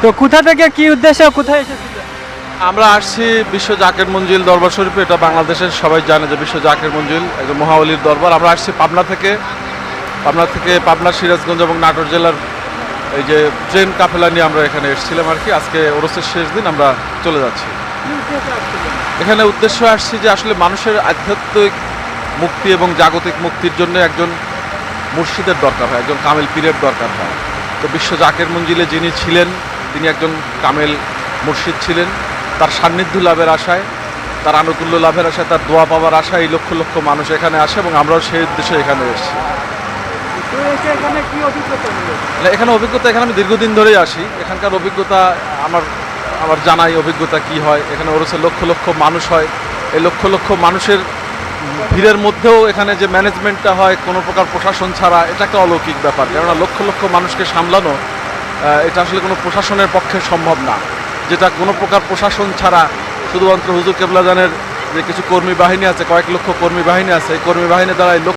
তো কোথা থেকে কি উদ্দেশ্যে কোথায় এসেছিলেন? আমরা আসছি বিশ্ব জাকের মঞ্জিল দরবার শরীফে। এটা বাংলাদেশের সবাই জানে যে বিশ্ব জাকের মঞ্জিল একজন মহাওলির দরবার। আমরা আসছি পাবনা থেকে পাবনা, সিরাজগঞ্জ এবং নাটোর জেলার এই যে ট্রেন কাফেলা নিয়ে আমরা এখানে এসেছিলাম আর কি। আজকে ওরসের শেষ দিন, আমরা চলে যাচ্ছি। কি উদ্দেশ্যে আসছিলেন? এখানে উদ্দেশ্য আসছি যে আসলে মানুষের আধ্যাত্মিক মুক্তি এবং জাগতিক মুক্তির জন্য একজন মুর্শিদের দরকার হয়, একজন কামেল পীরের দরকার হয়। তো বিশ্ব জাকের মঞ্জিলে যিনি ছিলেন তিনি একজন কামেল মুর্শিদ ছিলেন। তার সান্নিধ্য লাভের আশায়, তার আনুকূল্য লাভের আশায়, তার দোয়া পাওয়ার আশায় এই লক্ষ লক্ষ মানুষ এখানে আসে এবং আমরাও সেই উদ্দেশ্যে এখানে এসেছি। তো এসে এখানে কি অভিজ্ঞতা হলো? এখানে অভিজ্ঞতা, এখানে আমি দীর্ঘদিন ধরেই আসি। এখানকার অভিজ্ঞতা আমার জানাই অভিজ্ঞতা কি হয়। এখানে ওরসে লক্ষ লক্ষ মানুষ হয়। এই লক্ষ লক্ষ মানুষের ভিড়ের মধ্যেও এখানে যে ম্যানেজমেন্টটা হয় কোনো প্রকার প্রশাসন ছাড়া, এটা একটা অলৌকিক ব্যাপার। কেননা লক্ষ লক্ষ মানুষকে সামলানো এটা আসলে কোনো প্রশাসনের পক্ষে সম্ভব না, যেটা কোনো প্রকার প্রশাসন ছাড়া শুধুমাত্র হুজুর কেবলাজানের যে কিছু কর্মী বাহিনী আছে, কয়েক লক্ষ কর্মী বাহিনী আছে, এই কর্মী বাহিনী দ্বারা